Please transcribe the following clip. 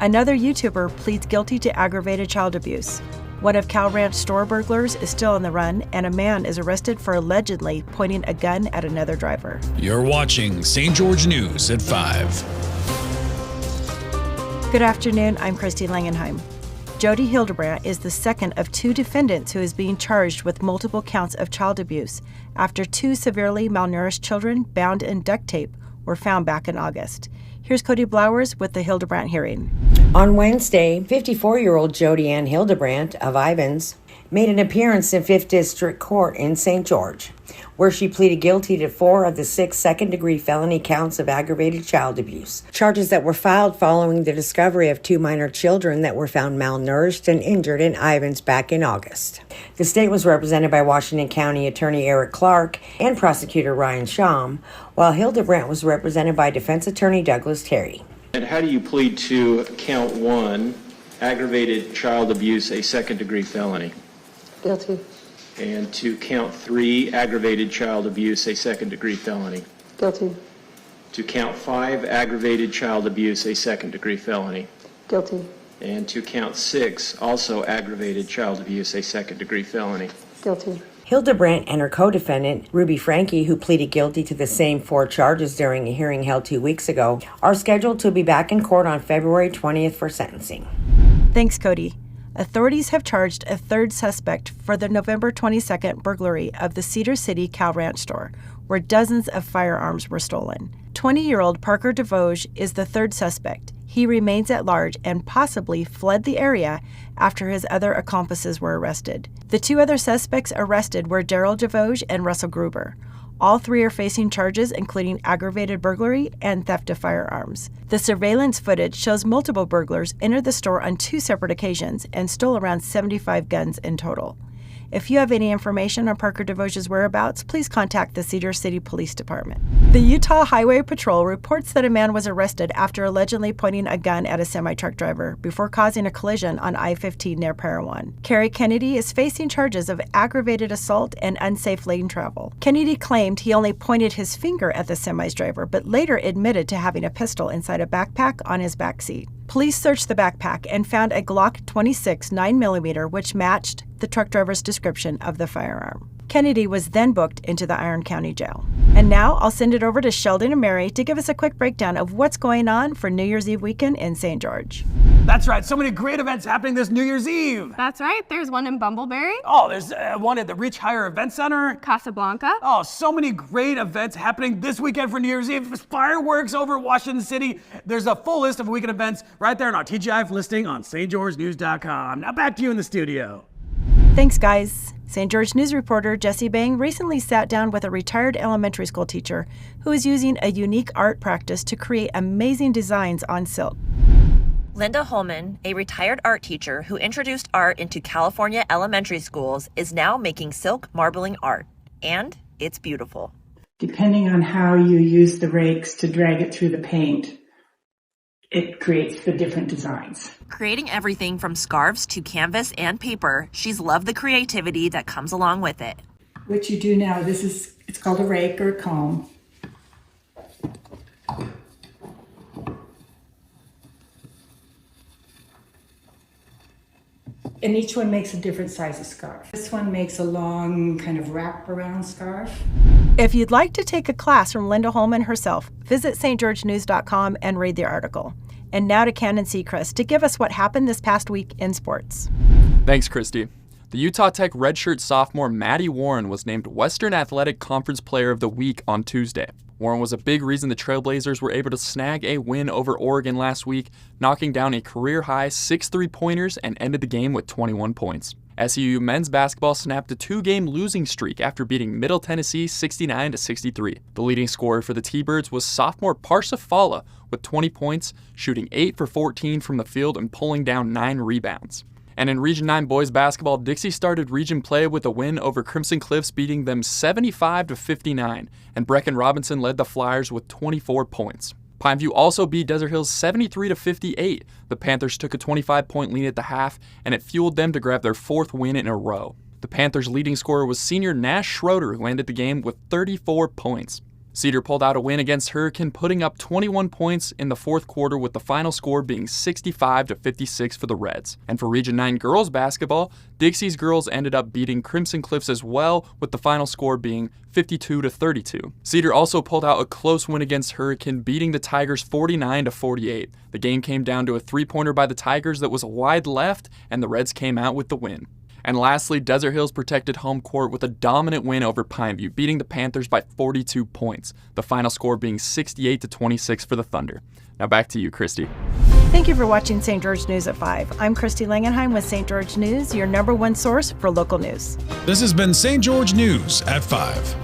Another YouTuber pleads guilty to aggravated child abuse. One of Cal Ranch store burglars is still on the run, and a man is arrested for allegedly pointing a gun at another driver. You're watching St. George News at 5. Good afternoon, I'm Christy Langenheim. Jody Hildebrandt is the second of two defendants who is being charged with multiple counts of child abuse after two severely malnourished children bound in duct tape were found back in August. Here's Cody Blowers with the Hildebrandt hearing. On Wednesday, 54-year-old Jody Ann Hildebrandt of Ivans made an appearance in 5th District Court in St. George, where she pleaded guilty to 4 of the 6 second-degree felony counts of aggravated child abuse, charges that were filed following the discovery of 2 minor children that were found malnourished and injured in Ivans back in August. The state was represented by Washington County Attorney Eric Clark and Prosecutor Ryan Sham, while Hildebrandt was represented by Defense Attorney Douglas Terry. And how do you plead to count 1, aggravated child abuse, a second-degree felony? Guilty. And to count 3, aggravated child abuse, a second-degree felony? Guilty. To count 5, aggravated child abuse, a second-degree felony? Guilty. And to count 6, also aggravated child abuse, a second-degree felony? Guilty. Hildebrandt and her co-defendant, Ruby Frankie, who pleaded guilty to the same 4 charges during a hearing held 2 weeks ago, are scheduled to be back in court on February 20th for sentencing. Thanks, Cody. Authorities have charged a third suspect for the November 22nd burglary of the Cedar City Cal Ranch store, where dozens of firearms were stolen. 20-year-old Parker DeVoge is the third suspect. He remains at large and possibly fled the area after his other accomplices were arrested. The 2 other suspects arrested were Daryl DeVoge and Russell Gruber. All 3 are facing charges including aggravated burglary and theft of firearms. The surveillance footage shows multiple burglars entered the store on 2 separate occasions and stole around 75 guns in total. If you have any information on Parker DeVoge's whereabouts, please contact the Cedar City Police Department. The Utah Highway Patrol reports that a man was arrested after allegedly pointing a gun at a semi-truck driver before causing a collision on I-15 near Parowan. Kerry Kennedy is facing charges of aggravated assault and unsafe lane travel. Kennedy claimed he only pointed his finger at the semi's driver, but later admitted to having a pistol inside a backpack on his backseat. Police searched the backpack and found a Glock 26 9mm, which matched the truck driver's description of the firearm. Kennedy was then booked into the Iron County Jail. And now I'll send it over to Sheldon and Mary to give us a quick breakdown of what's going on for New Year's Eve weekend in St. George. That's right, so many great events happening this New Year's Eve. That's right, there's one in Bumbleberry. Oh, there's one at the Rich Hire Event Center. Casablanca. Oh, so many great events happening this weekend for New Year's Eve. There's fireworks over Washington City. There's a full list of weekend events right there in our TGIF listing on stgeorgenews.com. Now back to you in the studio. Thanks, guys. St. George News reporter Jesse Bang recently sat down with a retired elementary school teacher who is using a unique art practice to create amazing designs on silk. Linda Holman, a retired art teacher who introduced art into California elementary schools, is now making silk marbling art. And it's beautiful. Depending on how you use the rakes to drag it through the paint, it creates the different designs. Creating everything from scarves to canvas and paper, she's loved the creativity that comes along with it. What you do now, it's called a rake or a comb. And each one makes a different size of scarf. This one makes a long kind of wrap-around scarf. If you'd like to take a class from Linda Holman herself, visit stgeorgenews.com and read the article. And now to Cannon Seacrest to give us what happened this past week in sports. Thanks, Christy. The Utah Tech redshirt sophomore Maddie Warren was named Western Athletic Conference Player of the Week on Tuesday. Warren was a big reason the Trailblazers were able to snag a win over Oregon last week, knocking down a career-high 6 3-pointers and ended the game with 21 points. SUU men's basketball snapped a 2-game losing streak after beating Middle Tennessee 69-63. The leading scorer for the T-Birds was sophomore Parsifala with 20 points, shooting 8 for 14 from the field and pulling down 9 rebounds. And in Region 9 boys basketball, Dixie started region play with a win over Crimson Cliffs, beating them 75-59, and Brecken Robinson led the Flyers with 24 points. Pineview also beat Desert Hills 73-58. The Panthers took a 25-point lead at the half, and it fueled them to grab their 4th win in a row. The Panthers' leading scorer was senior Nash Schroeder, who ended the game with 34 points. Cedar pulled out a win against Hurricane, putting up 21 points in the fourth quarter, with the final score being 65-56 for the Reds. And for Region 9 girls basketball, Dixie's girls ended up beating Crimson Cliffs as well, with the final score being 52-32. Cedar also pulled out a close win against Hurricane, beating the Tigers 49-48. The game came down to a three-pointer by the Tigers that was wide left, and the Reds came out with the win. And lastly, Desert Hills protected home court with a dominant win over Pineview, beating the Panthers by 42 points, the final score being 68-26 for the Thunder. Now back to you, Christy. Thank you for watching St. George News at 5. I'm Christy Langenheim with St. George News, your #1 source for local news. This has been St. George News at 5.